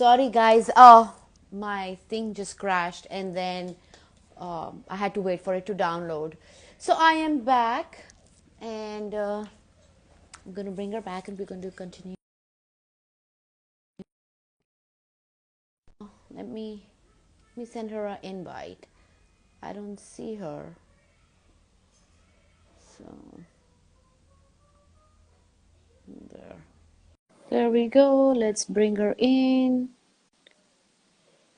Sorry, guys. Oh, my thing just crashed, and then I had to wait for it to download. So I am back, and I'm gonna bring her back, and we're going to continue. Let me send her an invite. I don't see her, so there. There we go. Let's bring her in.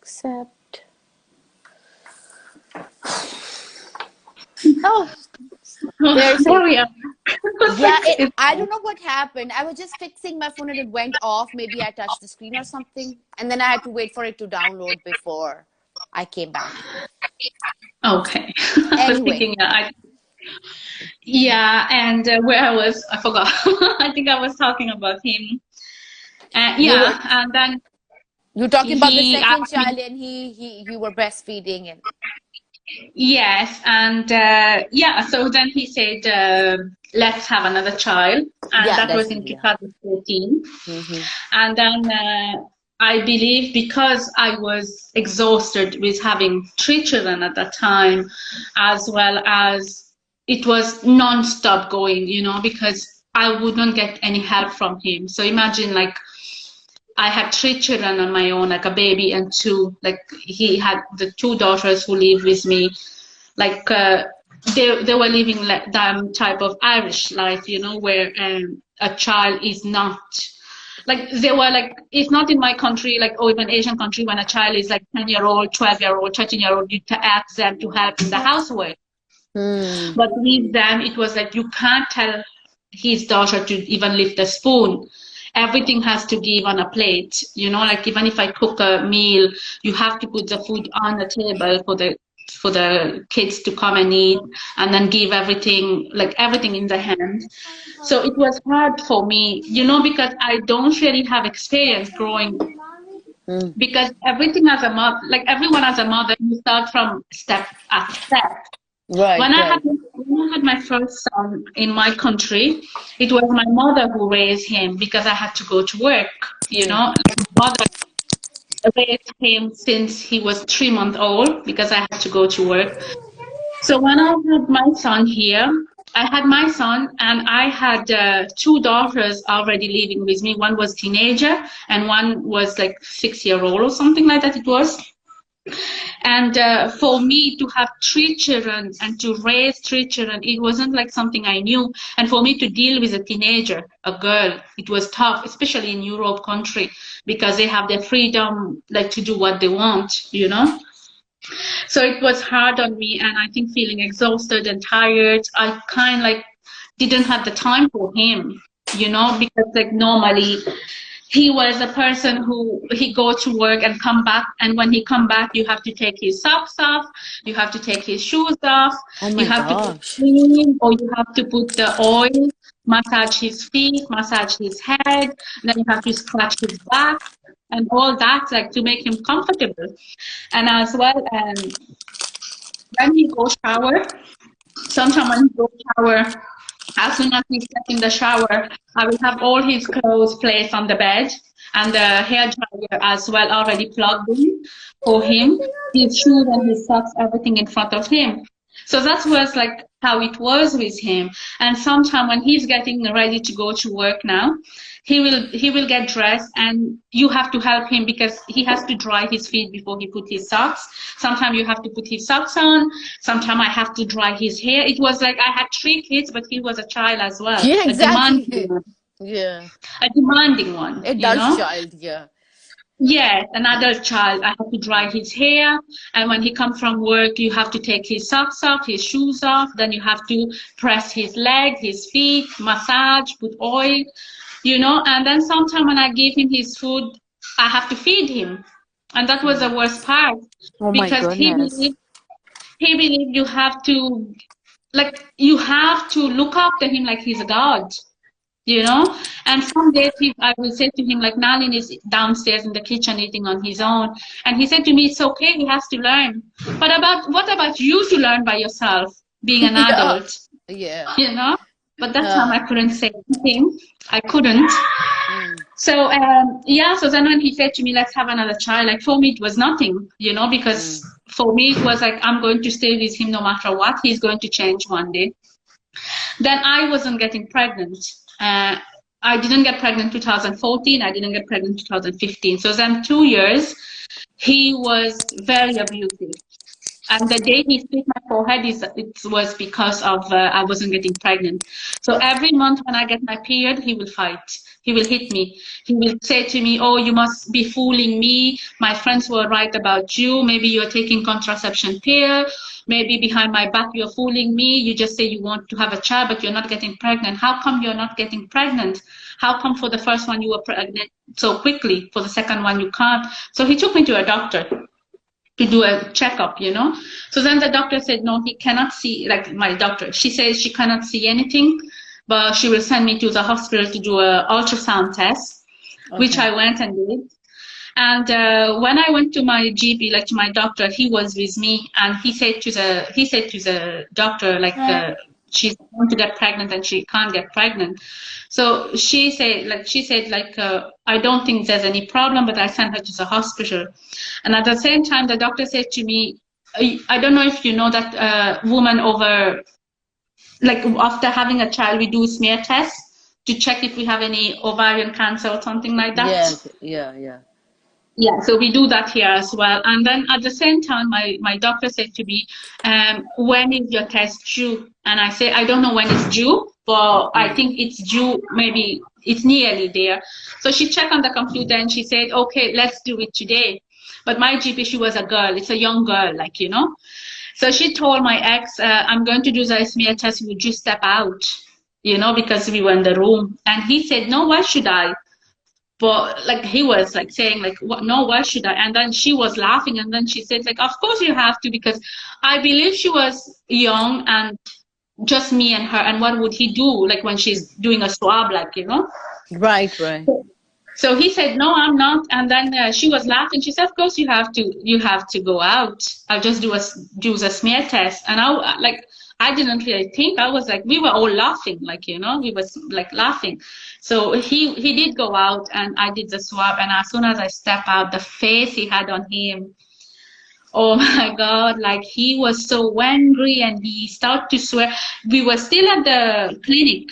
Accept. Oh, there's a Sorry, yeah. I don't know what happened. I was just fixing my phone and it went off. Maybe I touched the screen or something, and then I had to wait for it to download before I came back. okay. I was Anyway, thinking, yeah, and where I forgot. I think I was talking about him. you were Yeah, and then you talking about the he second asked me, child, and you were breastfeeding, and yes, and yeah, so then he said, let's have another child, and yeah, that was that's in yeah. 2014. Mm-hmm. And then I believe because I was exhausted with having three children at that time, as well as it was non-stop going, because I wouldn't get any help from him. So imagine like I had three children on my own, like a baby and two, like he had the two daughters who live with me, like they were living like that type of Irish life, where a child is not like they were like it's not in my country like or even Asian country when a child is like 10-year-old, 12-year-old, 13-year-old, you ask them to help in the housework. Hmm. But with them it was like you can't tell his daughter to even lift a spoon. Everything has to give on a plate, like even if I cook a meal, you have to put the food on the table for the kids to come and eat, and then give everything like everything in the hand. So it was hard for me, because I don't really have experience growing. Hmm. Because everything as a mother, like everyone as a mother, you start from step at step. Right, right. When I had my first son in my country, it was my mother who raised him because I had to go to work. Hmm. My mother raised him since he was 3 months old because I had to go to work. So when I had my son here, I had my son and I had two daughters already living with me. One was teenager and one was like 6 year old or something like that it was. And for me to have three children and to raise three children, it wasn't like something I knew. And for me to deal with a teenager, a girl, it was tough, especially in Europe country, because they have their freedom, like to do what they want. So it was hard on me, and I think feeling exhausted and tired, I kind of like didn't have the time for him, because like normally he was a person who he go to work and come back, and when he come back you have to take his socks off, you have to take his shoes off, Oh you my have to put gosh. cream, or you have to put the oil, massage his feet, massage his head, and then you have to scratch his back and all that, like to make him comfortable. And as well, when he go shower, sometimes when he go shower, as soon as he steps in the shower, I will have all his clothes placed on the bed and the hair dryer as well already plugged in for him, his shoes and his socks, everything in front of him. So that was like how it was with him. And sometime when he's getting ready to go to work now, he will get dressed and you have to help him because he has to dry his feet before he put his socks. Sometimes you have to put his socks on. Sometimes I have to dry his hair. It was like I had three kids, but he was a child as well, Yeah, a demanding exactly. one, Yeah. a demanding one, Adult child, yeah. Yes, an adult child. I have to dry his hair, and when he comes from work, you have to take his socks off, his shoes off. Then you have to press his leg, his feet, massage, put oil, And then sometime when I give him his food, I have to feed him, and that was the worst part Oh my because goodness. he believed you have to look after him like he's a god. And some days I will say to him, like, Nalin is downstairs in the kitchen eating on his own. And he said to me, it's okay, he has to learn. But what about you to learn by yourself, being an Yeah. adult, Yeah. you know? But that time I Uh, couldn't say anything. I couldn't. mm. So yeah, so then when he said to me, let's have another child, like for me it was nothing, you know, because for me it was like I'm going to stay with him no matter what. He's going to change one day. Then I wasn't getting pregnant. Uh, I didn't get pregnant 2014. I didn't get pregnant 2015. So then 2 years, he was very abusive. And the day he split my forehead, it was because of I wasn't getting pregnant. So every month when I get my period, he will fight. He will hit me. He will say to me, "Oh, you must be fooling me. My friends were right about you. Maybe you're taking contraception pill. Maybe behind my back you're fooling me. You just say you want to have a child, but you're not getting pregnant. How come you're not getting pregnant? How come for the first one you were pregnant so quickly? For the second one you can't?" So he took me to a doctor to do a checkup, you know. So then the doctor said, no, he cannot see, like my doctor, she says she cannot see anything, but she will send me to the hospital to do an ultrasound test, which I went and did. And when I went to my GP, like to my doctor, he was with me, and he said to the doctor, like, she's going to get pregnant and she can't get pregnant. So she said, I don't think there's any problem, but I sent her to the hospital. And at the same time, the doctor said to me, I don't know if you know that woman over, like after having a child, we do smear tests to check if we have any ovarian cancer or something like that. Yes, yeah. Yeah, so we do that here as well. And then at the same time, my doctor said to me, when is your test due? And I say, I don't know when it's due, but I think it's due, maybe it's nearly there. So she checked on the computer and she said, okay, let's do it today. But my GP, she was a girl, it's a young girl, like, you know. So she told my ex, I'm going to do the smear test, would you step out? You know, because we were in the room. And he said, no, why should I? But like he was like saying like, what, no, why should I? And then she was laughing, and then she said like, of course you have to, because I believe she was young and just me and her, and what would he do like when she's doing a swab, like, you know? Right. So he said, no, I'm not. And then she was laughing. She said, of course you have to go out. I'll just do a smear test. And I didn't really think. I was like, we were all laughing, like, you know, we was like laughing. So he did go out, and I did the swab. And as soon as I step out, the face he had on him, oh my God, like he was so angry, and he started to swear. We were still at the clinic,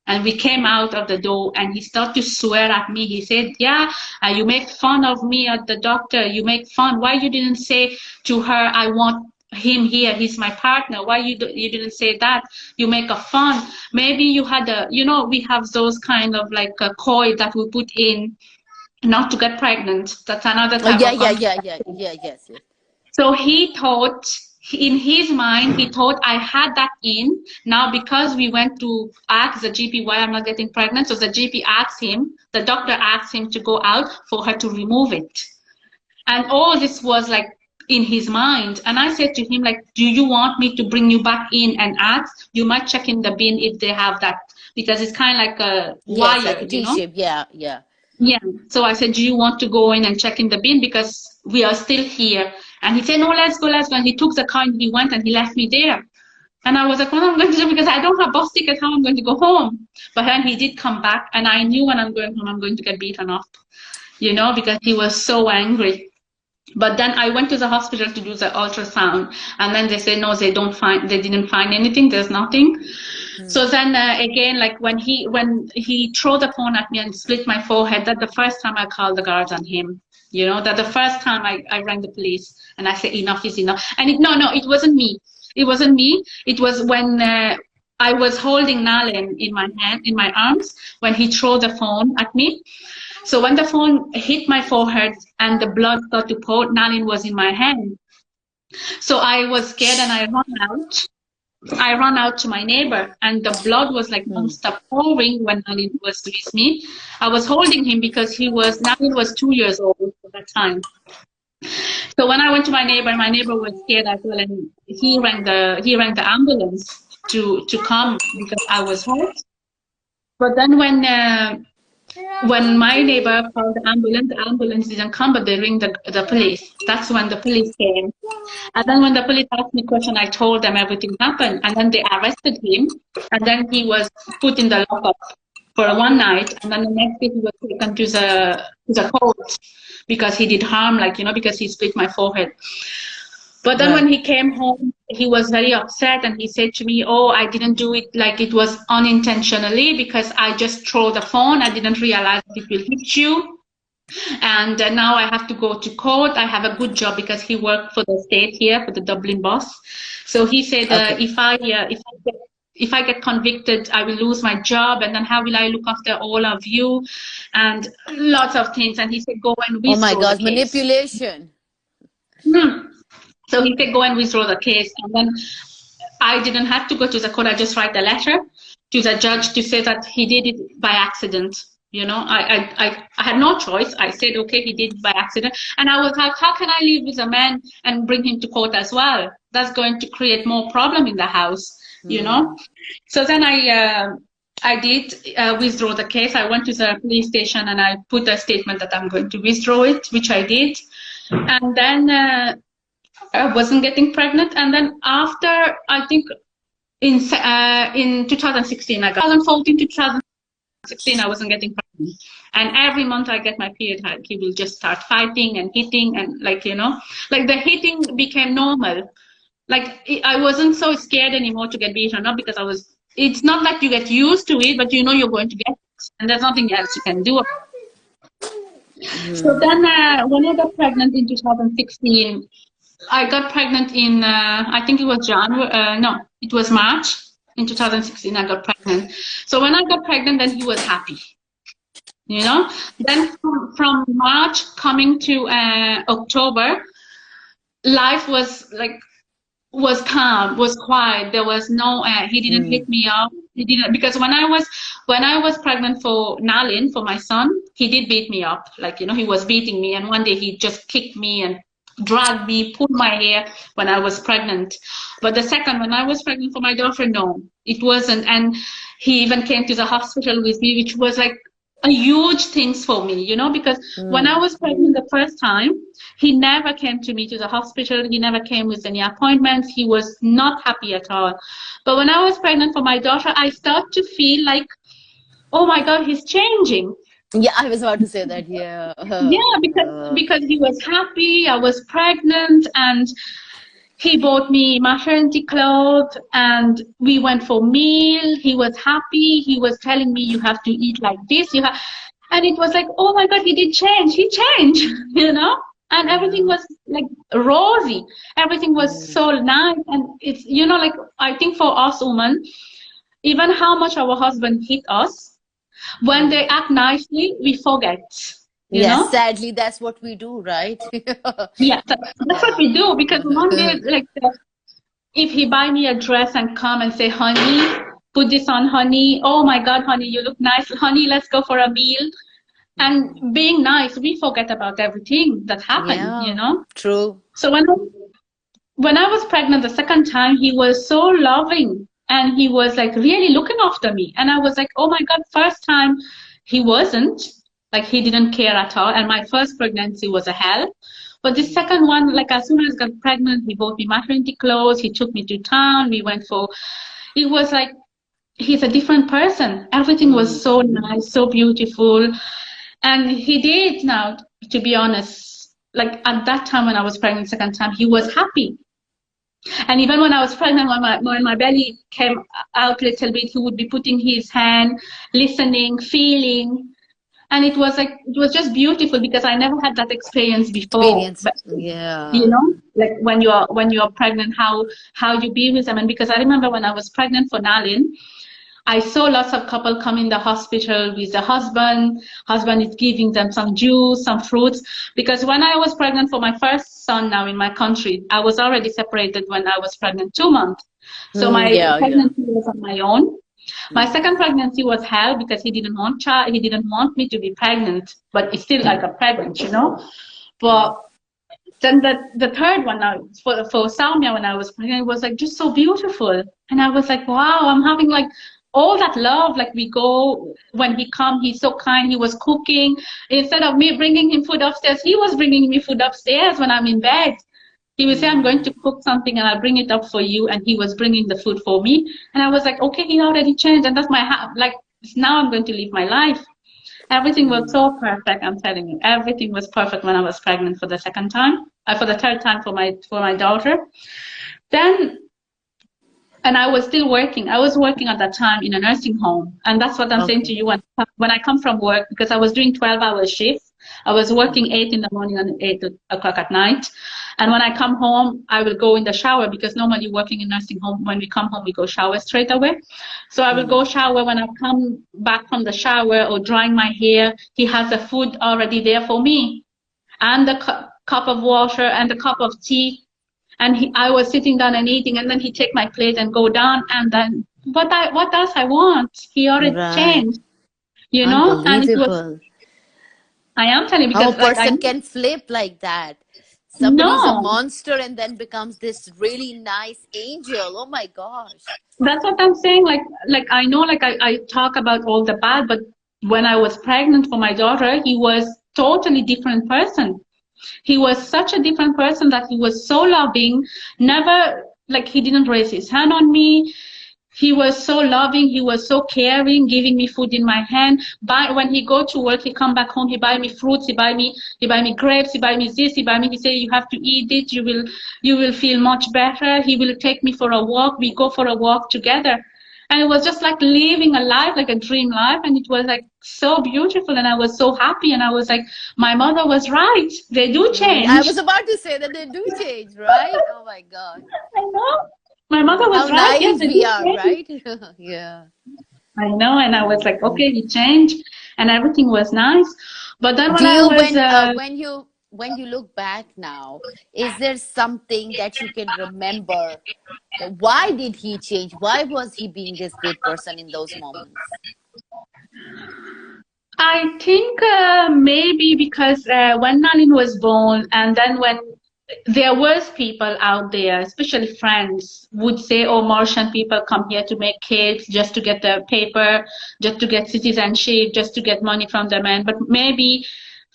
and we came out of the door, and he started to swear at me. He said, yeah, you make fun of me at the doctor. You make fun. Why you didn't say to her, I want him here, he's my partner? Why you didn't say that? You make a fun. Maybe you had you know, we have those kind of like a coil that we put in not to get pregnant. That's another type of Yes. So he thought, in his mind, he thought I had that in. Now, because we went to ask the GP why I'm not getting pregnant, so the GP asked him, the doctor asked him to go out for her to remove it. And all this was like in his mind. And I said to him, like, do you want me to bring you back in and ask? You might check in the bin if they have that, because it's kind of like a wire, like a T-shape. Yeah. Yeah. So I said, do you want to go in and check in the bin, because we are still here? And he said, no, let's go. And he took the car and he went and he left me there. And I was like, what am I going to do? Because I don't have bus ticket, how I'm going to go home? But then he did come back, and I knew when I'm going home, I'm going to get beaten up, you know, because he was so angry. But then I went to the hospital to do the ultrasound, and then they said, no, they didn't find anything. There's nothing. So then again, like when he threw the phone at me and split my forehead, that's the first time I called the guards on him. You know, that the first time I rang the police and I said, enough is enough. And it wasn't me. It wasn't me. It was when I was holding Nalin in my hand, in my arms, when he threw the phone at me. So when the phone hit my forehead and the blood started to pour, Nalin was in my hand. So I was scared and I ran out. I ran out to my neighbor, and the blood was like non-stop pouring when Nalin was with me. I was holding him because Nalin was 2 years old at that time. So when I went to my neighbor was scared as well, and he rang the ambulance to come because I was hurt. But then when my neighbor called the ambulance didn't come, but they ring the police. That's when the police came. And then when the police asked me question, I told them everything happened. And then they arrested him. And then he was put in the lockup. for one night, and then the next day he was taken to the court because he did harm, like, because he split my forehead. But then when Right. he came home, he was very upset, and he said to me, "Oh, I didn't do it, like it was unintentionally, because I just threw the phone. I didn't realize it will hit you. And now I have to go to court. I have a good job," because he worked for the state here, for the Dublin boss. So he said, Okay. if I get convicted, I will lose my job, and then how will I look after all of you, and lots of things. And he said, go and Oh my withdraw the gosh, case. manipulation. Hmm. So he said, go and withdraw the case. And then I didn't have to go to the court. I just write a letter to the judge to say that he did it by accident. I had no choice. I said, okay, he did it by accident. And I was like, how can I live with a man and bring him to court as well? That's going to create more problem in the house. So then I did withdraw the case. I went to the police station and I put a statement that I'm going to withdraw it, which I did. And then I wasn't getting pregnant. And then after, I think in 2016, I got 2014 to 2016, I wasn't getting pregnant. And every month I get my period, he will just start fighting and hitting, and like the hitting became normal. Like I wasn't so scared anymore to get beaten up, because it's not like you get used to it, but you're going to get it, and there's nothing else you can do. So then when I got pregnant in 2016, I got pregnant in, I think it was January, no, it was March in 2016 I got pregnant. So when I got pregnant, then he was happy. Then from March coming to October, life was calm, was quiet. There was no, he didn't hit me up. He didn't, because when I was pregnant for Nalin, for my son, he did beat me up. Like, he was beating me, and one day he just kicked me and dragged me, pulled my hair when I was pregnant. But the second, when I was pregnant for my daughter, no, it wasn't. And he even came to the hospital with me, which was like a huge thing for me, because when I was pregnant the first time, he never came to me to the hospital. He never came with any appointments. He was not happy at all. But when I was pregnant for my daughter, I start to feel like, oh my God, he's changing. Yeah, I was about to say that. Yeah. Because he was happy. I was pregnant, and he bought me maternity clothes, and we went for meal. He was happy. He was telling me, you have to eat like this. And it was like, oh my God, he did change. He changed, and everything was like rosy. Everything was so nice. And it's, like, I think for us women, even how much our husband hit us, when they act nicely, we forget. Yes, sadly, that's what we do, right? Yeah, that's what we do, because one day, like, if he buy me a dress and come and say, honey, put this on, honey. Oh my God, honey, you look nice. Honey, let's go for a meal. And being nice, we forget about everything that happened, True. So when I was pregnant the second time, he was so loving, and he was like really looking after me. And I was like, oh my God, first time he wasn't, like, he didn't care at all. And my first pregnancy was a hell. But the second one, like, as soon as I got pregnant, he bought me maternity clothes. He took me to town. We went it was like, he's a different person. Everything was so nice, so beautiful. And he did, now, to be honest, like, at that time when I was pregnant the second time, he was happy. And even when I was pregnant, when my belly came out a little bit, he would be putting his hand, listening, feeling. And it was just beautiful, because I never had that experience before. But, like when you're pregnant, how you be with them. And because I remember when I was pregnant for Nalin, I saw lots of couple come in the hospital with the husband is giving them some juice, some fruits. Because when I was pregnant for my first son now in my country, I was already separated when I was pregnant 2 months. So my pregnancy was on my own. My second pregnancy was hell, because he didn't want me to be pregnant, but it's still like a pregnant, But then the third one now for Salmia, when I was pregnant, it was like just so beautiful. And I was like, wow, I'm having like all that love. Like, we go, when he come, he's so kind. He was cooking. Instead of me bringing him food upstairs, he was bringing me food upstairs when I'm in bed. He would say, I'm going to cook something and I'll bring it up for you. And he was bringing the food for me. And I was like, okay, he already changed. And that's now I'm going to live my life. Everything was so perfect. I'm telling you, everything was perfect when I was pregnant for the second time, for the third time for my daughter. Then, and I was still working. I was working at that time in a nursing home, and that's what I'm saying to Okay. you. When I come from work, because I was doing 12-hour shifts, I was working 8 in the morning and 8 o'clock at night. And when I come home, I will go in the shower, because normally working in nursing home, when we come home, we go shower straight away. So I will go shower. When I come back from the shower or drying my hair, he has the food already there for me, and the cup of water and the cup of tea. And I was sitting down and eating, and then he take my plate and go down, and then what else I want? He already Right. changed, you know. And it was, Unbelievable. I am telling you, How a because like I person can flip like that. Somebody's a no, monster and then becomes this really nice angel. Oh my gosh. that's what I'm saying. Like I know, like I talk about all the bad, but when I was pregnant for my daughter, he was totally different person. He was such a different person, that he was so loving, never, like, he didn't raise his hand on me. He was so loving, he was so caring, giving me food in my hand. When he go to work, he come back home, he buy me fruits, he buy me grapes, he buy me this, he say, you have to eat it, you will feel much better. He will take me for a walk, we go for a walk together. And it was just like living a life, like a dream life. And it was like so beautiful. And I was so happy. And I was like, my mother was right. They do I change. was about to say that they do change, right? Oh my God. I know. My mother How was right. Yes, naive they we do are, change. right? Yeah. I know. And I was like, okay, he changed. And everything was nice. But then Do when I you was, when you look back now, is there something that you can remember? Why did he change? Why was he being this good person in those moments? I think maybe because when Nalin was born, and then when there was people out there, especially friends, would say, "Oh, Mauritian people come here to make kids just to get the paper, just to get citizenship, just to get money from the man." But maybe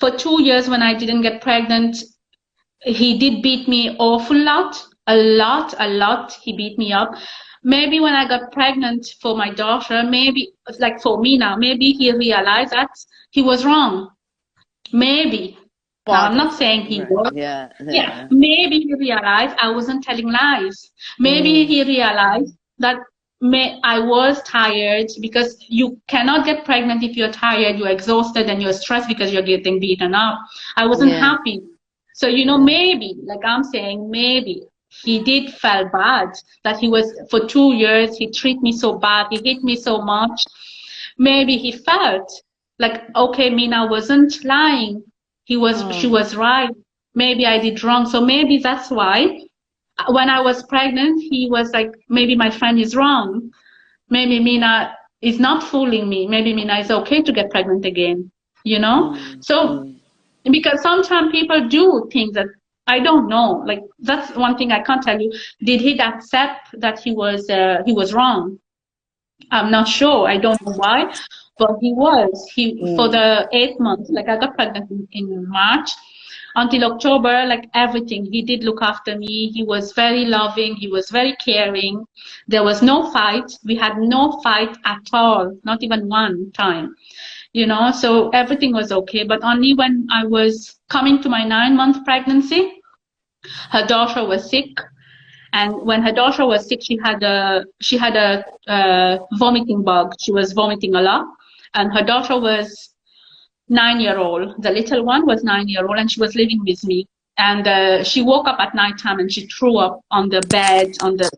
for 2 years when I didn't get pregnant, he did beat me awful lot, a lot. He beat me up. Maybe when I got pregnant for my daughter, maybe like for me now, maybe he realized that he was wrong. Maybe. Now Part I'm not of it, saying he right? was. Yeah, Yeah, yeah. maybe he realized I wasn't telling lies. Maybe Mm, he realized that I was tired, because you cannot get pregnant if you're tired, you're exhausted, and you're stressed because you're getting beaten up. I wasn't yeah, happy. So, yeah. maybe, like I'm saying, maybe he did feel bad that he was, for 2 years, he treated me so bad, he hit me so much. Maybe he felt like, okay, Mina wasn't lying. She Oh, was right. Maybe I did wrong. So maybe that's why when I was pregnant, he was like, maybe my friend is wrong. Maybe Mina is not fooling me. Maybe Mina is okay to get pregnant again, you know? mm, So, mm, because sometimes people do things that I don't know. Like, that's one thing I can't tell you. Did he accept that he was wrong? I'm not sure. I don't know why, but he was. He For mm, the 8 months, like I got pregnant in March, until October, like everything. He did look after me. He was very loving. He was very caring. There was no fight. We had no fight at all, not even one time. So everything was okay. But only when I was coming to my 9-month pregnancy, her daughter was sick, and when her daughter was sick, she had a vomiting bug. She was vomiting a lot, and her daughter was 9 year old. The little one was 9 year old, and she was living with me. And she woke up at night time and she threw up on the bed, on the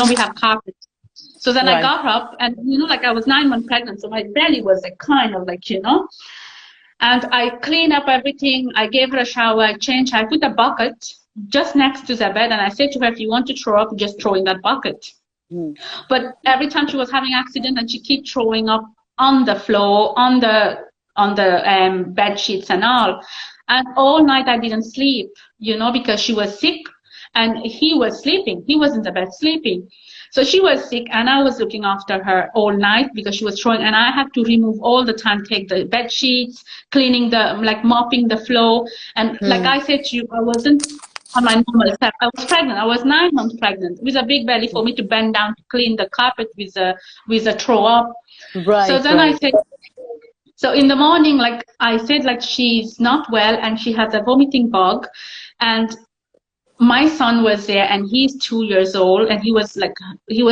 we have carpet. So then I right. got up, and like I was 9 months pregnant, so my belly was like kind of like. And I cleaned up everything. I gave her a shower. I changed. I put a bucket just next to the bed, and I said to her, if you want to throw up, just throw in that bucket. Mm, But every time she was having accident, and she kept throwing up on the floor, on the bed sheets and all. And all night I didn't sleep, because she was sick, and he was sleeping. He was in the bed sleeping. So she was sick, and I was looking after her all night because she was throwing, and I had to remove all the time, take the bed sheets, cleaning like mopping the floor. And like mm, I said to you, I wasn't on my normal self. I was pregnant. I was 9 months pregnant with a big belly for me to bend down to clean the carpet with a throw up. So Right, then I right. said, so in the morning, like I said, like she's not well and she has a vomiting bug, and my son was there and he's 2 years old and he was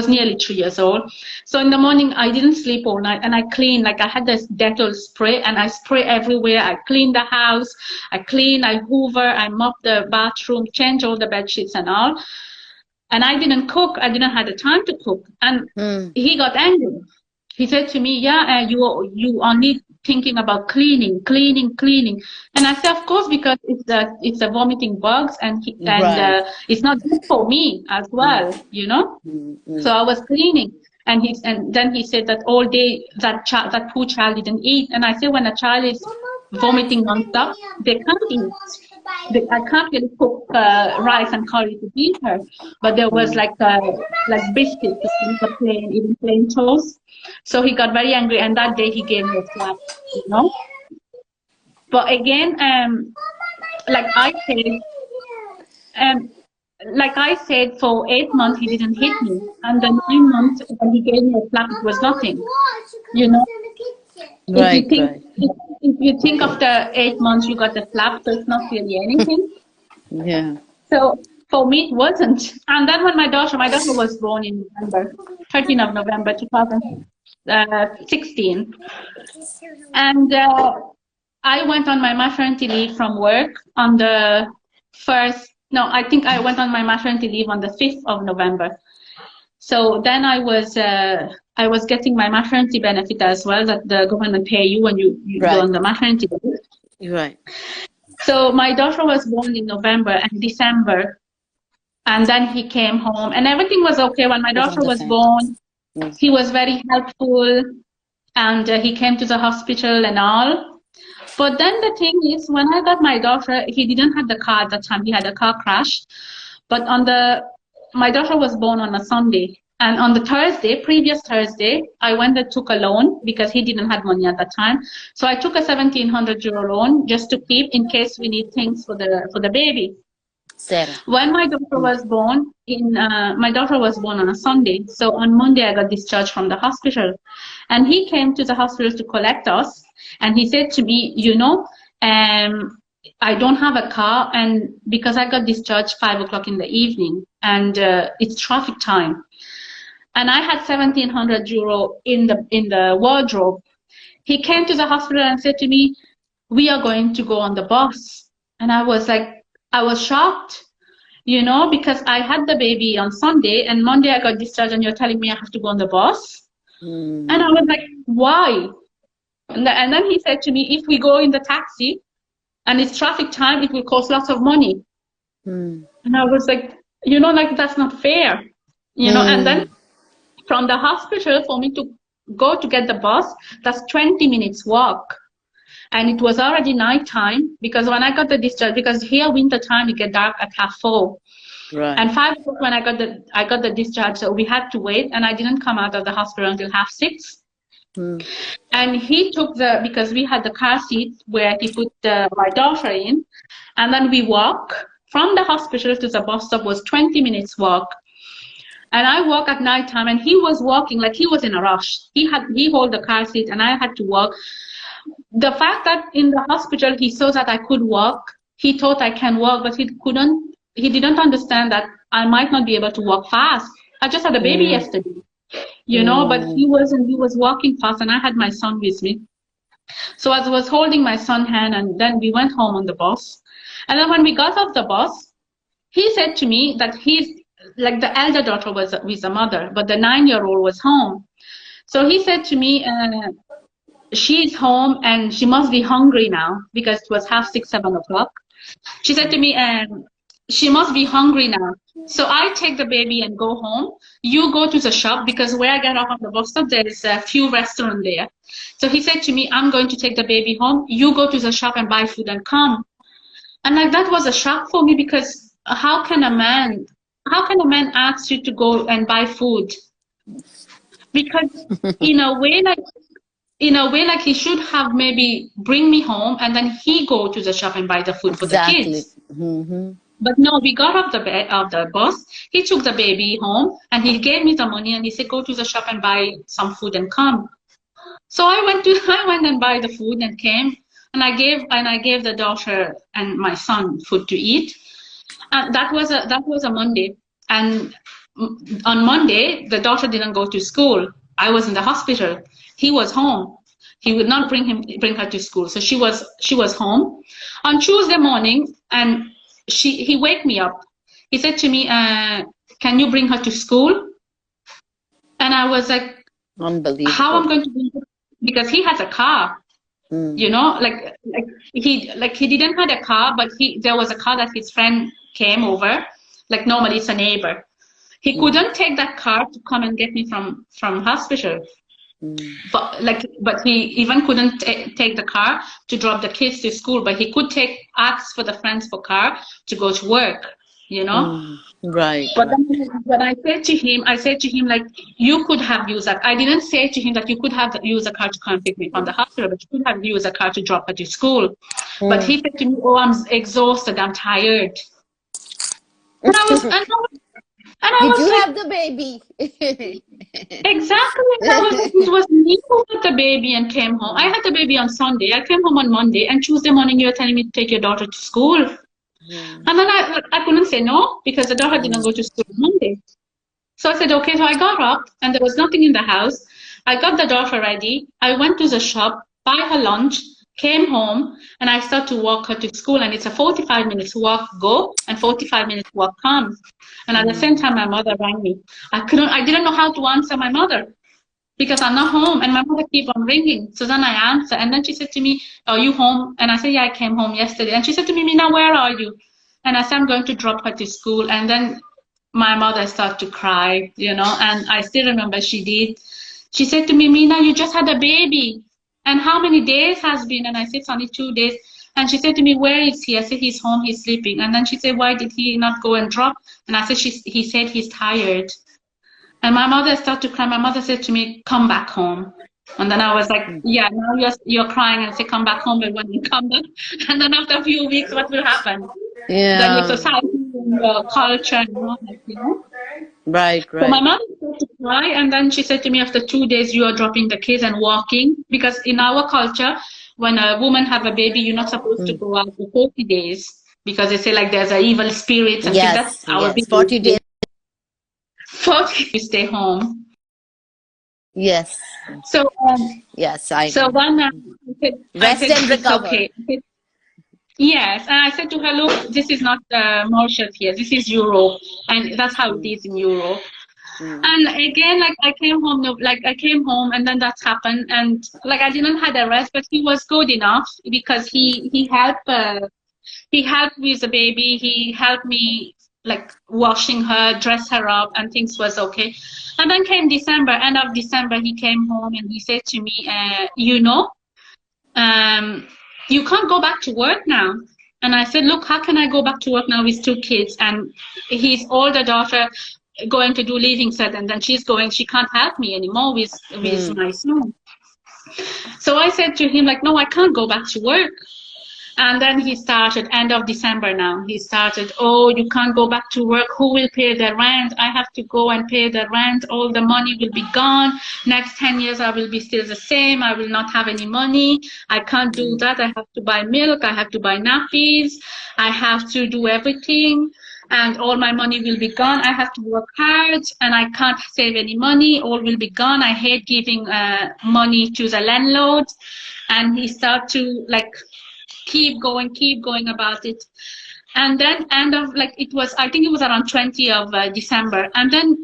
nearly 3 years old. So in the morning I didn't sleep all night and I cleaned, like I had this Dettol spray and I spray everywhere. I clean the house, I hoover, I mop the bathroom, change all the bed sheets and all. And I didn't cook. I didn't have the time to cook. And Mm. he got angry. He said to me, yeah, you only thinking about cleaning, cleaning, cleaning. And I said, of course, because it's a vomiting bugs and Right. it's not good for me as Mm. well, you know. Mm. So I was cleaning, and then he said that all day that poor child didn't eat. And I said, when a child is vomiting nonstop, they can't eat. I can't really cook rice and curry to feed her, but there was like biscuits, even plain toast. So he got very angry, and that day he gave me a slap, you know. But again, like I said, um, for 8 months he didn't hit me, and the 9 months when he gave me a slap, it was nothing, you know. If you Right, think right. if you think after 8 months you got a slap, so it's not really anything. Yeah. So for me, it wasn't. And then when my daughter was born in November, 13th of November 2016, and I went on my maternity leave from work on the first. No, I think I went on my maternity leave on the 5th of November. So then I was getting my maternity benefit as well that the government pay you when you go Right. on the maternity leave. Right. So my daughter was born in November and December, and then he came home and everything was okay. When my Put on daughter the was fan. born, Mm. he was very helpful, and he came to the hospital and all. But then the thing is, when I got my daughter, he didn't have the car at the time. He had a car crash. But my daughter was born on a Sunday. And on the previous Thursday, I went and took a loan because he didn't have money at that time. So I took a 1,700 euro loan just to keep in case we need things for the baby. Sarah. When my daughter was born, my daughter was born on a Sunday. So on Monday, I got discharged from the hospital. And he came to the hospital to collect us. And he said to me, I don't have a car, and because I got discharged 5 o'clock in the evening, and it's traffic time. And I had 1,700 euro in the wardrobe. He came to the hospital and said to me, we are going to go on the bus. And I was shocked, because I had the baby on Sunday and Monday I got discharged and you're telling me I have to go on the bus. Mm. And I was like, why? And then he said to me, if we go in the taxi and it's traffic time, it will cost lots of money. Mm. And I was like, that's not fair, and then from the hospital for me to go to get the bus, that's 20 minutes walk. And it was already nighttime because when I got the discharge, because here winter time it get dark at 3:30. Right. And 5 o'clock when I got the discharge, so we had to wait, and I didn't come out of the hospital until 6:30. Mm. And he took because we had the car seat where he put my daughter in, and then we walk from the hospital to the bus stop was 20 minutes walk. And I walk at night time, and he was walking like he was in a rush. He hold the car seat, and I had to walk. The fact that in the hospital he saw that I could walk, he thought I can walk, but he didn't understand that I might not be able to walk fast. I just had a baby yesterday, but he was walking fast, and I had my son with me. So I was holding my son's hand, and then we went home on the bus. And then when we got off the bus, he said to me that like the elder daughter was with the mother, but the 9-year-old was home. So he said to me, she's home and she must be hungry now because it was 6:30, 7 o'clock. She said to me, she must be hungry now. So I take the baby and go home. You go to the shop because where I get off on the bus stop, there is a few restaurants there. So he said to me, I'm going to take the baby home. You go to the shop and buy food and come. And like that was a shock for me because how can a man ask you to go and buy food? Because in a way like he should have maybe bring me home and then he go to the shop and buy the food for the kids. Mm-hmm. But no, we got off the bus. He took the baby home and he gave me the money and he said, go to the shop and buy some food and come. So I went to I went and buy the food and came and I gave the daughter and my son food to eat. And that was a Monday. And on Monday, the daughter didn't go to school. I was in the hospital. He was home. He would not bring her to school. So she was home. On Tuesday morning, and he wake me up. He said to me, can you bring her to school? And I was like, Unbelievable. how I'm going to bring her? Because he has a car. You know, like he didn't have a car, but there was a car that his friend came over. Like normally it's a neighbor. He couldn't take that car to come and get me from hospital. But he even couldn't take the car to drop the kids to school. But he could ask for the friends for car to go to work. You know. Right. But then when I said to him, like, you could have used that. I didn't say to him that you could have used a car to come pick me from the hospital, but you could have used a car to drop her to school. But he said to me, oh, I'm exhausted, I'm tired. And I was Did you like, have the baby? Exactly. It was me who had the baby and came home. I had the baby on Sunday. I came home on Monday, and Tuesday morning you were telling me to take your daughter to school. And then I couldn't say no because the daughter didn't go to school on Monday. So I said, okay. So I got up and there was nothing in the house. I got the daughter ready. I went to the shop, buy her lunch, came home, and I started to walk her to school. And it's a 45 minutes walk go and 45 minutes walk come. And at the same time, my mother rang me. I didn't know how to answer my mother because I'm not home, and my mother keep on ringing. So then I answered, and then she said to me, are you home? And I said, yeah, I came home yesterday. And she said to me, Mina, where are you? And I said, I'm going to drop her to school. And then my mother started to cry, you know, and I still remember she said to me, Mina, you just had a baby. And how many days has been? And I said, it's only 2 days. And she said to me, where is he? I said, he's home, he's sleeping. And then she said, why did he not go and drop? And I said, he said he's tired. And my mother started to cry. My mother said to me, come back home. And then I was like, yeah, now you're crying and say, come back home. And when you come back, and then after a few weeks, what will happen? Yeah. Then your society and your culture and all that, you know? Right. So my mother started to cry. And then she said to me, after 2 days, you are dropping the kids and walking. Because in our culture, when a woman have a baby, you're not supposed to go out for 40 days. Because they say like there's an evil spirit. And that's our 40 days. 40, you stay home. Yes. So yes, I. So then I said, and recover. Okay. Yes, and I said to her, look, this is not Mauritius here. This is Europe, and that's how it is in Europe. And again, like I came home, and then that happened, and like I didn't have a rest, but he was good enough because he helped with the baby. He helped me like washing her, dress her up, and things was okay. And then came December, end of December, he came home and he said to me, you can't go back to work now. And I said, look, how can I go back to work now with 2 kids? And his older daughter going to do leaving cert, and then she can't help me anymore with my son. So I said to him, like, no, I can't go back to work. And then he started, end of December now, he started, oh, you can't go back to work. Who will pay the rent? I have to go and pay the rent. All the money will be gone. Next 10 years, I will be still the same. I will not have any money. I can't do that. I have to buy milk. I have to buy nappies. I have to do everything. And all my money will be gone. I have to work hard and I can't save any money. All will be gone. I hate giving money to the landlord. And he started to like, keep going about it. And then I think it was around 20 of December. And then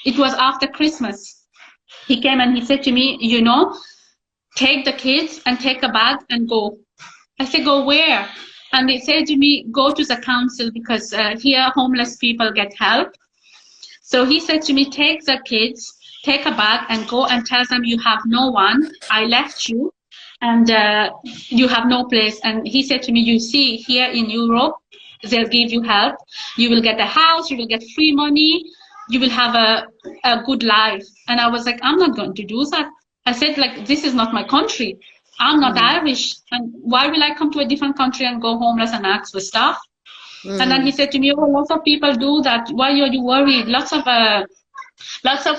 it was after Christmas. He came and he said to me, take the kids and take a bag and go. I said, go where? And they said to me, go to the council because here homeless people get help. So he said to me, take the kids, take a bag and go and tell them you have no one. I left you. And you have no place. And he said to me, you see, here in Europe, they'll give you help. You will get a house, you will get free money, you will have a good life. And I was like, I'm not going to do that. I said, like, this is not my country. I'm not Irish. And why will I come to a different country and go homeless and ask for stuff? And then he said to me, oh, lots of people do that. Why are you worried? Lots of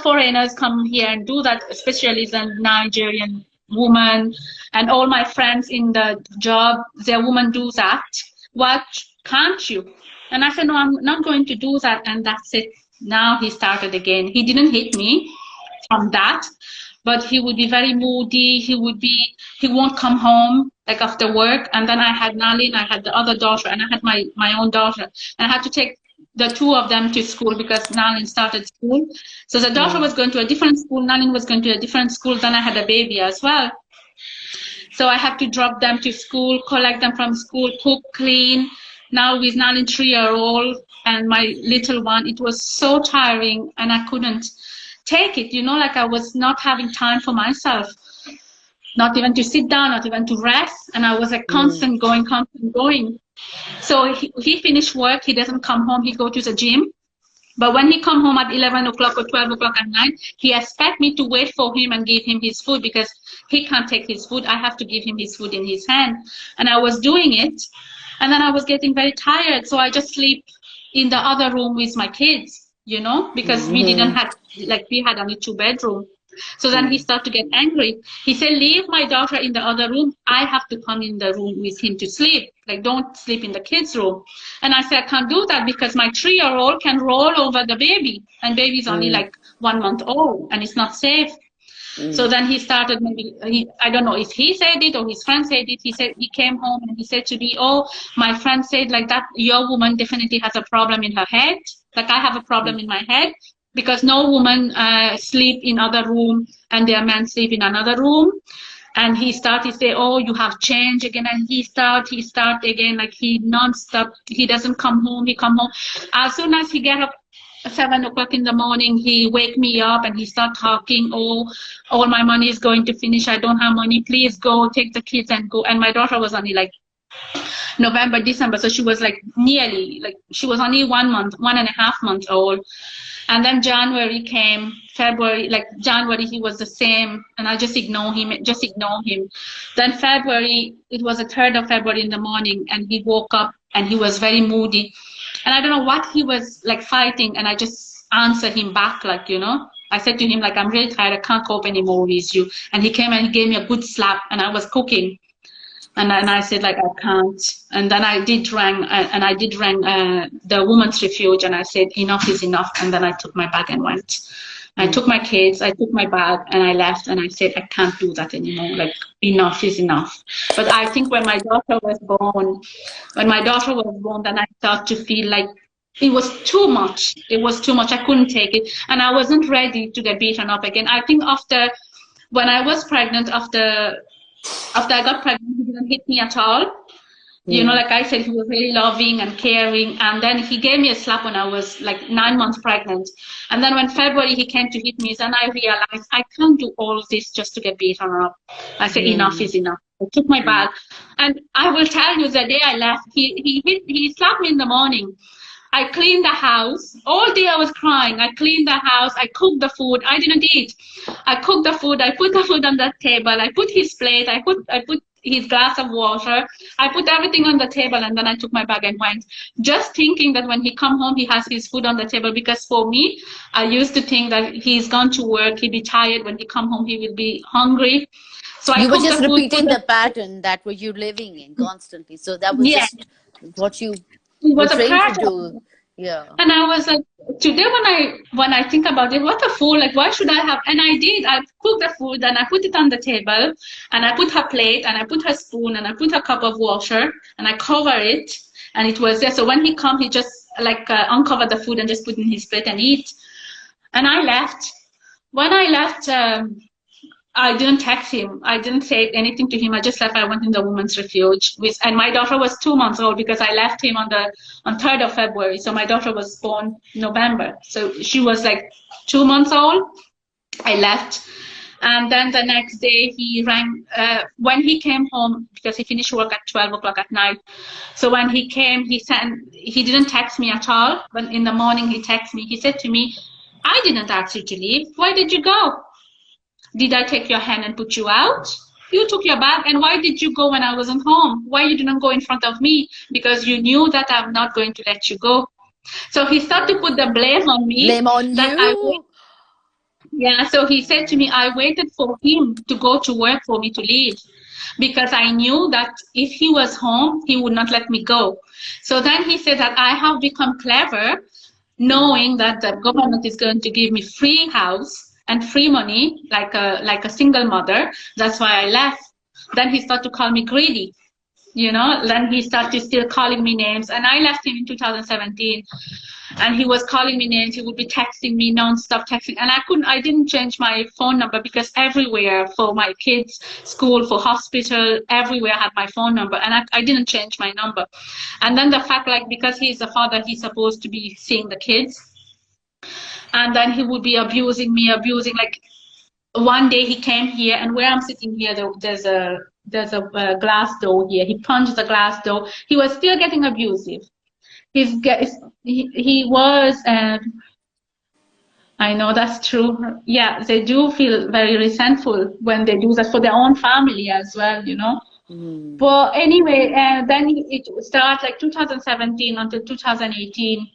foreigners come here and do that, especially the Nigerian woman, and all my friends in the job, their women do that. What can't you? And I said, no, I'm not going to do that. And that's it. Now he started again. He didn't hit me from that, but he would be very moody. He won't come home like after work. And then I had Nalin, I had the other daughter, and I had my own daughter. And I had to take the two of them to school because Nalin started school. So the daughter was going to a different school, Nalin was going to a different school. Then I had a baby as well. So I had to drop them to school, collect them from school, cook, clean. Now with Nalin 3-year-old and my little one, it was so tiring and I couldn't take it. Like I was not having time for myself, not even to sit down, not even to rest. And I was like constant going. So he finished work, he doesn't come home, he go to the gym. But when he come home at 11 o'clock or 12 o'clock at night, he expect me to wait for him and give him his food because he can't take his food. I have to give him his food in his hand. And I was doing it. And then I was getting very tired. So I just sleep in the other room with my kids, because we didn't have, we had only 2 bedrooms. So then he started to get angry. He said, leave my daughter in the other room. I have to come in the room with him to sleep. Don't sleep in the kids' room. And I said, I can't do that because my 3-year-old can roll over the baby. And baby's only 1 month old and it's not safe. So then he started, I don't know if he said it or his friend said it. He came home and he said to me, oh, my friend said like that, your woman definitely has a problem in her head. Like I have a problem in my head. Because no woman sleep in other room and their men sleep in another room. And he started to say, oh, you have changed again. And he start again, like he non-stop. He doesn't come home, he come home. As soon as he get up at 7 o'clock in the morning, he wake me up and he start talking, oh, all my money is going to finish. I don't have money. Please go, take the kids and go. And my daughter was only November, December. So she was she was only 1.5 months old. And then January came, February, January, he was the same. And I just ignore him. Then February, it was the 3rd of February in the morning. And he woke up and he was very moody. And I don't know what he was fighting. And I just answered him back, I said to him, I'm really tired. I can't cope anymore with you. And he came and he gave me a good slap. And I was cooking. And I said, I can't. And then I did ring the women's refuge. And I said, enough is enough. And then I took my bag and went. I took my kids, I took my bag, and I left. And I said, I can't do that anymore. Enough is enough. But I think when my daughter was born, then I started to feel it was too much. It was too much. I couldn't take it. And I wasn't ready to get beaten up again. I think when I was pregnant, after I got pregnant, he didn't hit me at all. Like I said, he was very loving and caring. And then he gave me a slap when I was 9 months pregnant. And then when February he came to hit me, then I realized I can't do all this just to get beaten up. I said, enough is enough. I took my bag. And I will tell you, the day I left, he slapped me in the morning. I cleaned the house. All day I was crying. I cleaned the house. I cooked the food. I didn't eat. I cooked the food. I put the food on the table. I put his plate. I put his glass of water. I put everything on the table, and then I took my bag and went. Just thinking that when he come home, he has his food on the table. Because for me, I used to think that he's gone to work. He'll be tired. When he come home, he will be hungry. So you were just repeating the pattern that were you living in constantly. So that was just what you were trained to do. Yeah. And I was like, today when I think about it, what a fool, why should I have? And I did. I cooked the food and I put it on the table and I put her plate and I put her spoon and I put her cup of water and I cover it and it was there. So when he come, he just uncover the food and just put in his plate and eat. And I left. When I left, I didn't text him. I didn't say anything to him. I just left. I went in the women's refuge and my daughter was 2 months old because I left him on 3rd of February. So my daughter was born November. So she was 2 months old. I left. And then the next day he rang, when he came home, because he finished work at 12 o'clock at night. So when he came, he didn't text me at all. But in the morning he texted me. He said to me, I didn't ask you to leave. Why did you go? Did I take your hand and put you out? you took your bag, and why did you go when I wasn't home? Why you didn't go in front of me? Because you knew that I'm not going to let you go. So he started to put the blame on me. Blame on that you. Yeah, so he said to me, I waited for him to go to work for me to leave, because I knew that if he was home, he would not let me go. So then he said that I have become clever, knowing that the government is going to give me free house and free money, like a single mother. That's why I left. Then he started to call me greedy. Then he started still calling me names, and I left him in 2017, and he was calling me names. He would be texting me, non-stop texting, and I didn't change my phone number, because everywhere, for my kids' school, for hospital, everywhere I had my phone number, and I didn't change my number. And then the fact, like, because he's the father, he's supposed to be seeing the kids, and then he would be abusing me, like, one day he came here, and where I'm sitting here, there's a glass door here. He punched the glass door. He was still getting abusive. He was, I know that's true. Yeah, they do feel very resentful when they do that for their own family as well. But anyway, then it started like 2017 until 2018.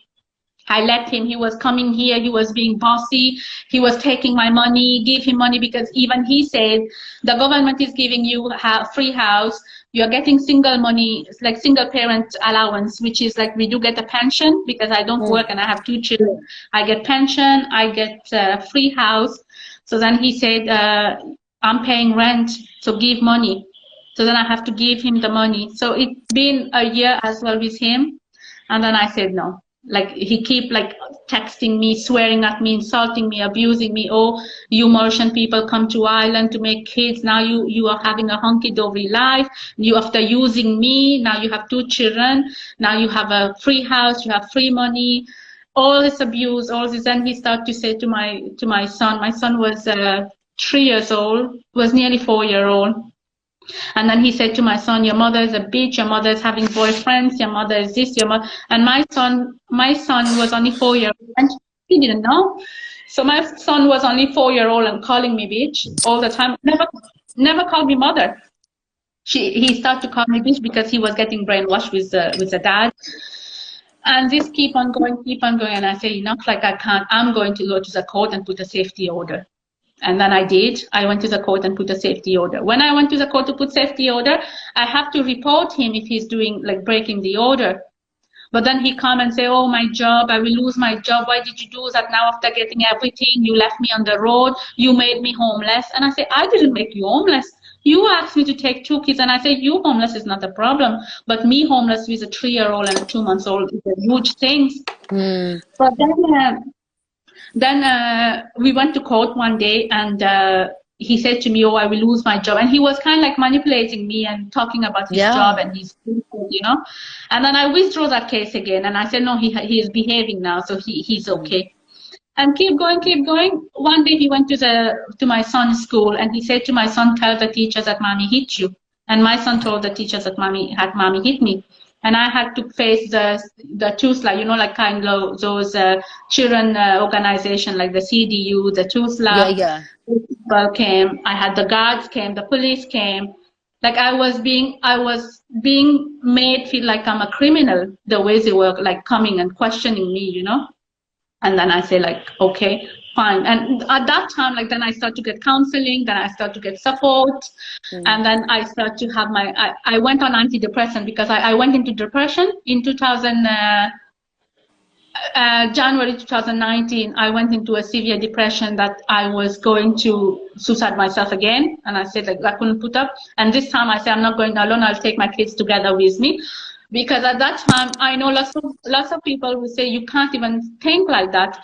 I let him. He was coming here. He was being bossy. He was taking my money, give him money, because even he said the government is giving you free house. You're getting single money, like single parent allowance, which is like we do get a pension, because I don't work and I have 2 children. I get pension. I get free house. So then he said, I'm paying rent, so give money. So then I have to give him the money. So it's been a year as well with him. And then I said no. Like, he keep like texting me, swearing at me, insulting me, abusing me. Oh, you Mauritian people come to Ireland to make kids. Now you are having a hunky-dory life. You, after using me, now you have 2 children. Now you have a free house, you have free money. All this abuse, all this. And he started to say to my son. My son was 3 years old, was nearly 4-year-old. And then he said to my son, your mother is a bitch, your mother is having boyfriends, your mother is this, your mother. And my son was only 4 years old, and he didn't know. So my son was only 4-year-old and calling me bitch all the time. Never called me mother. He started to call me bitch because he was getting brainwashed with the dad. And this keep on going. And I say, enough, like, I can't, I'm going to go to the court and put a safety order. And then I did. I went to the court and put a safety order. When I went to the court to put safety order, I have to report him if he's doing, like, breaking the order. But then he come and say, oh, my job, I will lose my job. Why did you do that? Now after getting everything, you left me on the road. You made me homeless. And I say, I didn't make you homeless. You asked me to take 2 kids. And I say, you homeless is not a problem. But me homeless with a 3-year-old and a 2-month-old is a huge thing. But then we went to court one day, and he said to me, oh, I will lose my job. And he was kind of like manipulating me and talking about his job and his, And then I withdrew that case again. And I said, no, he is behaving now, so he's okay. And keep going. One day he went to my son's school, and he said to my son, tell the teachers that mommy hit you. And my son told the teachers that mommy hit me. And I had to face the TUSLA, like kind of those children organization, like the CDU, the TUSLA. Yeah. People came. I had the guards came, the police came. Like, I was being made feel like I'm a criminal, the way they were like coming and questioning me, And then I say, like, okay, fine. And at that time, like, then I start to get counseling, then I start to get support. And then I start to have I went on antidepressant, because I went into depression in January 2019. I went into a severe depression that I was going to suicide myself again. And I said, like, I couldn't put up. And this time I said, I'm not going alone. I'll take my kids together with me. Because at that time, I know lots of people will say you can't even think like that.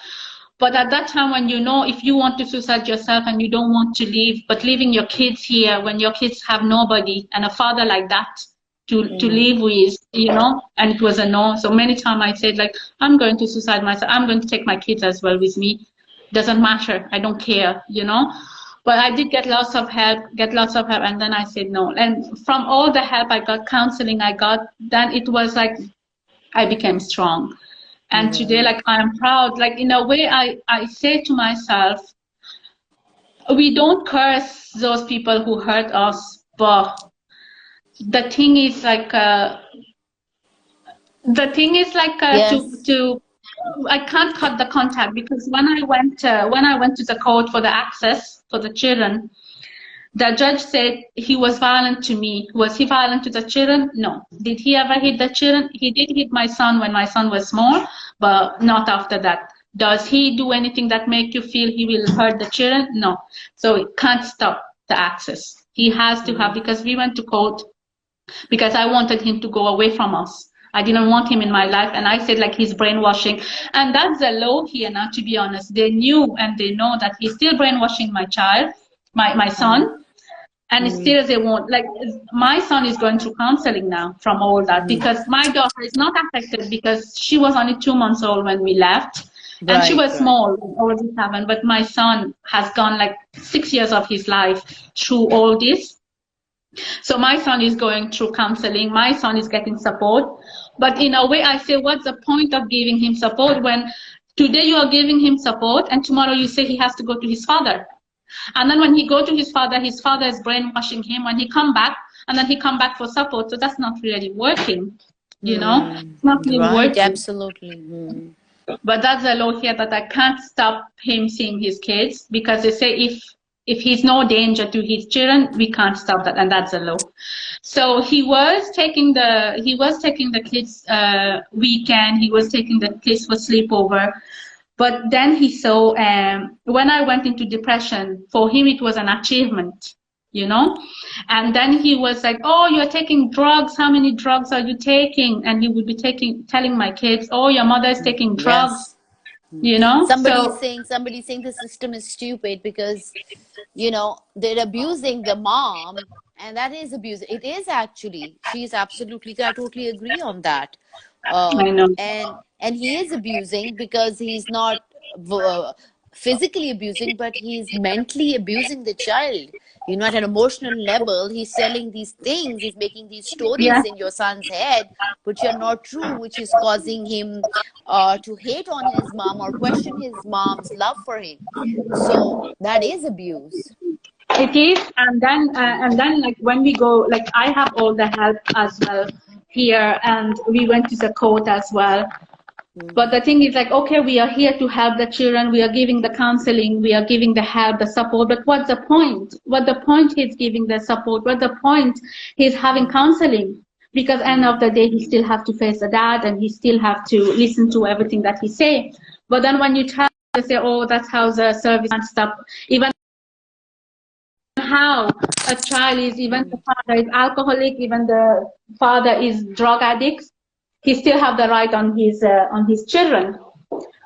But at that time, when if you want to suicide yourself and you don't want to leave, but leaving your kids here when your kids have nobody and a father like that to live with, and it was a no. So many times I said, like, I'm going to suicide myself. I'm going to take my kids as well with me. Doesn't matter. I don't care, But I did get lots of help, and then I said no. And from all the help I got, counseling I got, then it was like I became strong. And today, like, I'm proud. Like, in a way, I say to myself, we don't curse those people who hurt us. But the thing is like Yes. to I can't cut the contact, because when I went to the court for the access for the children, the judge said he was violent to me. Was he violent to the children? No. Did he ever hit the children? He did hit my son when my son was small, but not after that. Does he do anything that make you feel he will hurt the children? No. So it can't stop the access. He has to have, because we went to court because I wanted him to go away from us. I didn't want him in my life, and I said like he's brainwashing, and that's the law here now. To be honest, they knew and they know that he's still brainwashing my child, my son, and still they won't. Like my son is going through counseling now from all that, because my daughter is not affected because she was only 2 months old when we left, and she Right, was right. small when all this happened. But my son has gone like 6 years of his life through all this. So my son is going through counseling. My son is getting support. But in a way, I say, what's the point of giving him support when today you are giving him support and tomorrow you say he has to go to his father? And then when he go to his father is brainwashing him. When he come back, and then he come back for support. So that's not really working, you know? It's not really Right, working. absolutely. But that's the law here, that I can't stop him seeing his kids, because they say if he's no danger to his children, we can't stop that, and that's the law. So he was taking the kids weekend. He was taking the kids for sleepover. But then he saw, when I went into depression, for him it was an achievement, you know? And then he was like, oh, you're taking drugs. How many drugs are you taking? And he would be telling my kids, oh, your mother is taking drugs, Yes. you know? Somebody's So, saying the system is stupid because, they're abusing the mom, and that is abuse. It is actually. She is absolutely. I totally agree on that. I know. And he is abusing because he's not physically abusing, but he's mentally abusing the child. At an emotional level, he's selling these things. He's making these Yeah, stories in your son's head, which are not true, which is causing him to hate on his mom or question his mom's love for him. So that is abuse. it is. And then like when we go, like I have all the help as well here, and we went to the court as well. But the thing is like, okay, we are here to help the children. We are giving the counseling. We are giving the help, the support. But what's the point? What the point he's giving the support? What the point he's having counseling? Because end of the day, he still have to face the dad, and he still have to listen to everything that he say. But then when you tell, they say, oh, that's how the service and stuff. Even how a child is, even the father is alcoholic, even the father is drug addict, he still have the right on his children,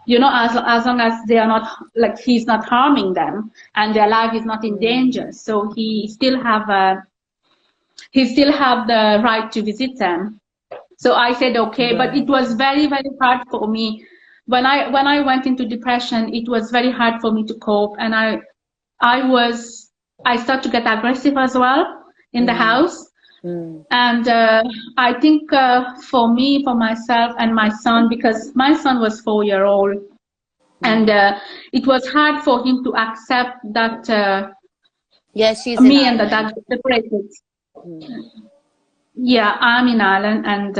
as long as they are not, like, he's not harming them and their life is not in danger. So he still have the right to visit them. So I said okay, but it Right. was very, very hard for me when I went into depression. It was very hard for me to cope, and I started to get aggressive as well in the house. And I think for me, for myself and my son, because my son was 4 years old, and it was hard for him to accept that Yes, she's in me and the Ireland. dad separated. Yeah, I'm in Ireland, and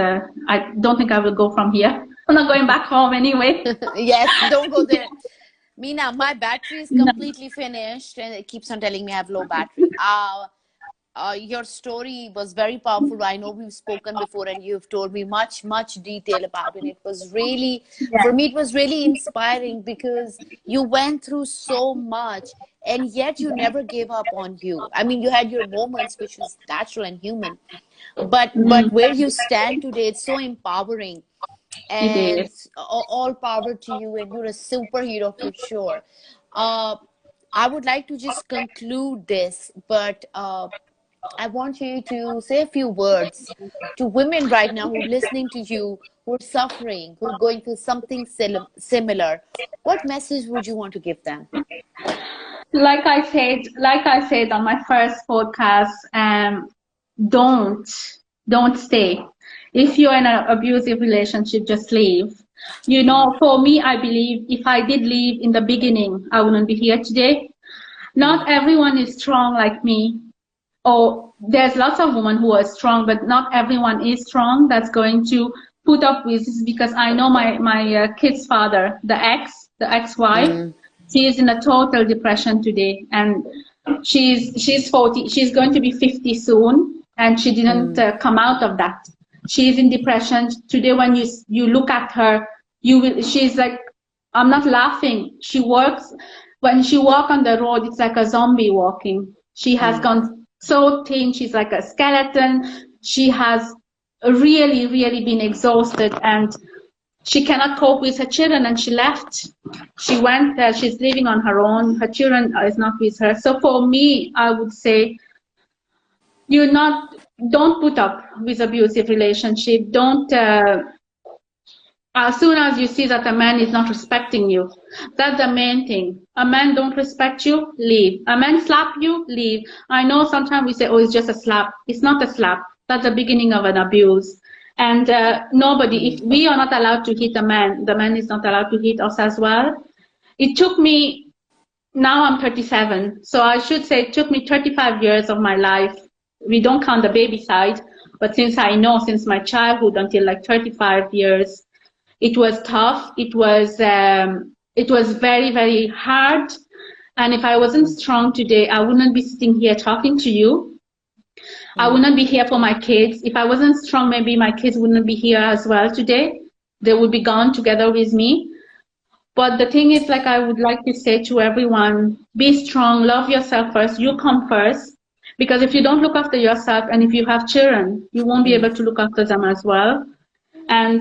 I don't think I will go from here. I'm not going back home anyway. Yes, don't go there. Meena, my battery is No. completely finished and it keeps on telling me I have low battery. Your story was very powerful. I know we've spoken before and you've told me much, much detail about it. It was really, Yeah, for me, it was really inspiring because you went through so much and yet you never gave up on you. I mean, you had your moments, which was natural and human, but where you stand today, it's so empowering, it and is. all power to you, and you're a superhero for sure. uh, I would like to just conclude this, but I want you to say a few words to women right now who are listening to you, who are suffering, who are going through something similar. What message would you want to give them? Like I said on my first podcast, don't don't stay. If you're in an abusive relationship, just leave. For me, I believe if I did leave in the beginning, I wouldn't be here today. Not everyone is strong like me. or there's lots of women who are strong, but not everyone is strong that's going to put up with this, because I know my kid's father, the ex-wife, Mm, she is in a total depression today, and she's 40, she's going to be 50 soon, and she didn't mm, come out of that. She's in depression today. When you look at her, you will, she's like, I'm not laughing, she works, when she walk on the road, it's like a zombie walking. She has mm, gone so thin, she's like a skeleton. She has really, really been exhausted, and she cannot cope with her children, and she left. She went there, she's living on her own. Her children is not with her. So for me, I would say, you not don't put up with abusive relationship. Don't as soon as you see that a man is not respecting you, that's the main thing. A man don't respect you, leave. A man slap you, leave. I know sometimes we say, oh, it's just a slap. It's not a slap. That's the beginning of an abuse. And nobody, if mm, we are not allowed to hit a man, the man is not allowed to hit us as well. It took me, now I'm 37, so I should say it took me 35 years of my life. We don't count the baby side, but since I know, since my childhood until like 35 years, it was tough. It was very, very hard. And if I wasn't mm, strong today, I wouldn't be sitting here talking to you. I mm, wouldn't be here for my kids. If I wasn't strong, maybe my kids wouldn't be here as well today. They would be gone together with me. But the thing is, like, I would like to say to everyone, be strong, love yourself first. You come first. Because if you don't look after yourself, and if you have children, you won't be mm, able to look after them as well. And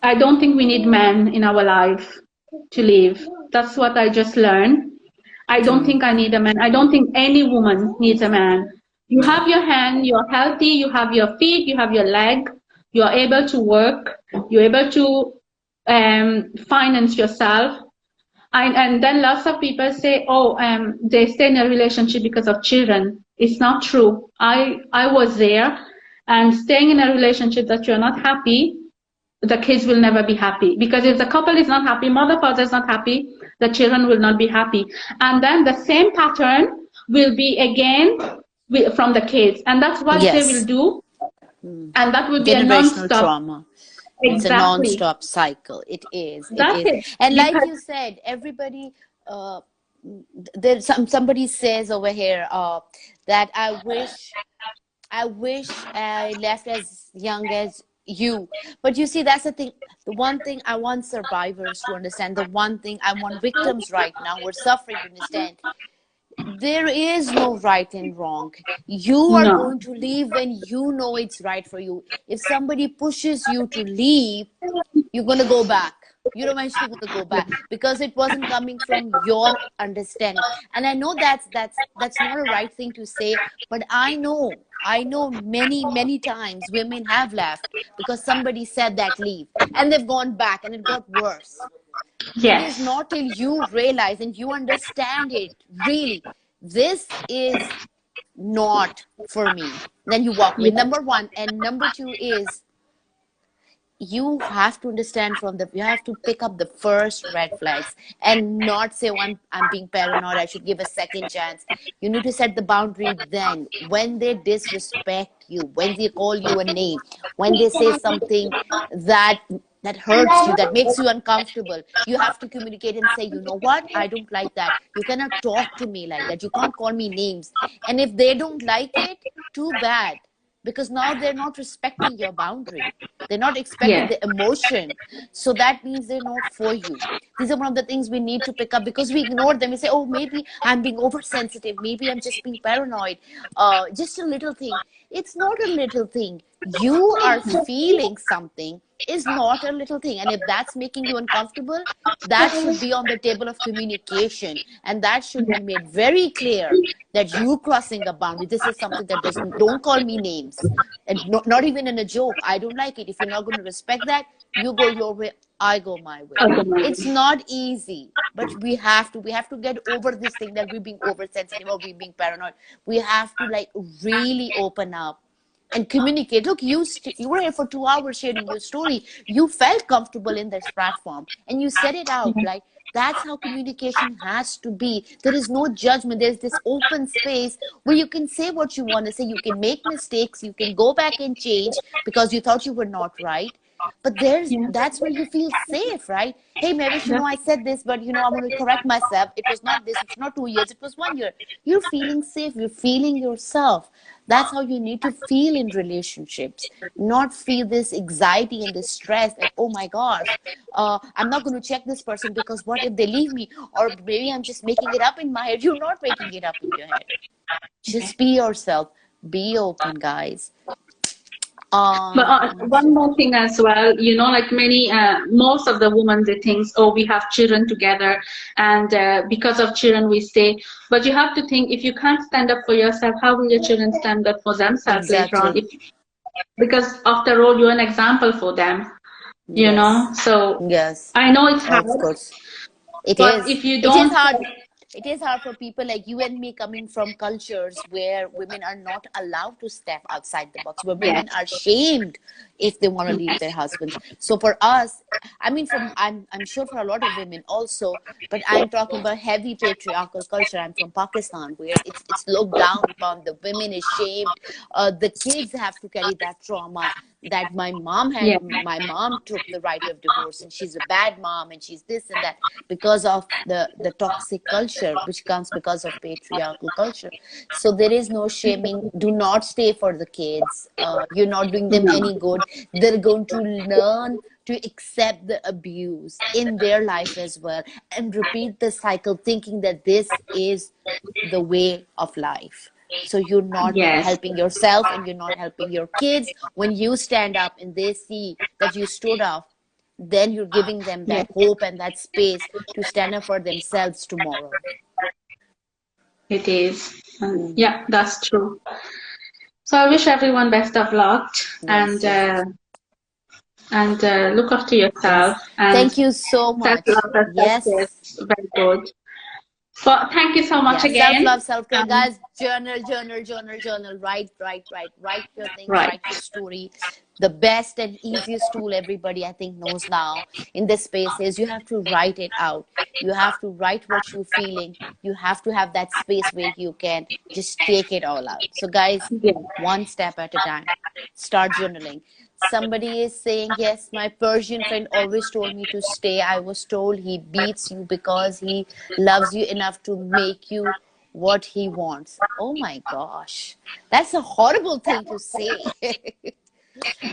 I don't think we need men in our life to live. That's what I just learned. I don't mm, think I need a man. I don't think any woman needs a man. You have your hand, you're healthy, you have your feet, you have your leg, you're able to work, you're able to finance yourself. And then lots of people say, oh, they stay in a relationship because of children. It's not true. I was there, and staying in a relationship that you're not happy, the kids will never be happy, because if the couple is not happy, mother father is not happy, the children will not be happy, and then the same pattern will be again from the kids, and that's what they will yes. do, Mm. and that will be a Generational non-stop. trauma. It's a Exactly, non-stop cycle. It is. It that's is. it. And like Because you said, everybody. There's somebody says over here that I wish I left as young as you. But you see, that's the thing. The one thing I want survivors to understand, the one thing I want victims right now who are suffering to understand, there is no right and wrong. You are no, going to leave when you know it's right for you. If somebody pushes you to leave, you're going to go back. You're eventually going to go back because it wasn't coming from your understanding. And I know that's not a right thing to say, but I know many times women have left because somebody said that leave, and they've gone back and it got worse. It is yes, not till you realize and you understand it really, this is not for me, then you walk away. yes, Number one. And number two is, you have to understand from the, you have to pick up the first red flags and not say, oh, I'm being paranoid, I should give a second chance. You need to set the boundary then. When they disrespect you, when they call you a name, when they say something that hurts you, that makes you uncomfortable, you have to communicate and say, you know what, I don't like that. You cannot talk to me like that. You can't call me names. And if they don't like it, too bad, because now they're not respecting your boundary. They're not expecting yes, the emotion. So that means they're not for you. These are one of the things we need to pick up, because we ignore them. We say, oh, maybe I'm being oversensitive. Maybe I'm just being paranoid. Just a little thing. It's not a little thing. You are feeling something is not a little thing. And if that's making you uncomfortable, that should be on the table of communication. And that should be made very clear that you crossing a boundary. This is something that doesn't, don't call me names. And not even in a joke. I don't like it. If you're not going to respect that, you go your way, I go my way. It's automatically. not easy, but we have to get over this thing that we're being oversensitive or we're being paranoid. We have to like really open up and communicate. Look, you were here for 2 hours sharing your story. You felt comfortable in this platform and you said it out. Like, that's how communication has to be. There is no judgment. There's this open space where you can say what you want to say. You can make mistakes. You can go back and change because you thought you were not right. But Yeah. that's where you feel safe, right? Hey, Mavish, Yeah. I said this, but I want to correct myself. It was not this. It's not 2 years. It was 1 year. You're feeling safe. You're feeling yourself. That's how you need to feel in relationships, not feel this anxiety and this stress that, oh my gosh, I'm not going to check this person because what if they leave me? Or maybe I'm just making it up in my head. You're not making it up in your head. Just be yourself. Be open, guys. But one So, more thing as well, like most of the women, they think, oh, we have children together, and because of children we stay. But you have to think, if you can't stand up for yourself, how will your children stand up for themselves later on? exactly. Because after all, you're an example for them, Yes. So Yes. I know it's hard, Of course. It but is. if you It is don't, hard. It is hard for people like you and me coming from cultures where women are not allowed to step outside the box, where yes, women are shamed if they want to leave their husbands. So for us, I mean, I'm sure for a lot of women also, but I'm talking about heavy patriarchal culture. I'm from Pakistan, where it's looked down upon. The women is shamed. The kids have to carry that trauma that my mom had. yes, My mom took the right of divorce, and she's a bad mom, and she's this and that because of the toxic culture which comes because of patriarchal culture. So there is no shaming. Do not stay for the kids. You're not doing them no, any good. They're going to learn to accept the abuse in their life as well and repeat the cycle thinking that this is the way of life. So you're not yes, helping yourself and you're not helping your kids. When you stand up and they see that you stood up, then you're giving them yes, that hope and that space to stand up for themselves tomorrow. it is. Mhm. Yeah, that's true. So I wish everyone best of luck, and Yes, yes, yes. look after yourself, Yes. and Thank you so much. self-love, self-care Yes. is very good. But thank you so much Yeah, self again. love, self care, guys. Journal, journal, journal, journal. Write your things, Right. write your story. The best and easiest tool everybody I think knows now in this space is you have to write it out. You have to write what you're feeling. You have to have that space where you can just take it all out. So, guys, Yeah. one step at a time. Start journaling. Somebody is saying, yes, my Persian friend always told me to stay. I was told he beats you because he loves you enough to make you what he wants. Oh my gosh. That's a horrible thing to say.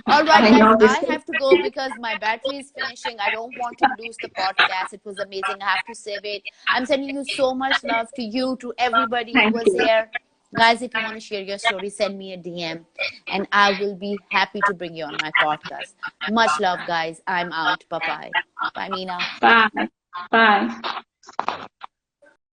All right, I guys, know this. I have to go because my battery is finishing. I don't want to lose the podcast. It was amazing. I have to save it. I'm sending you so much love to you, to everybody who Thank was you. here. Guys, if you want to share your story, send me a DM and I will be happy to bring you on my podcast. Much love, guys. I'm out. Bye bye. Bye, Meena. Bye. Bye.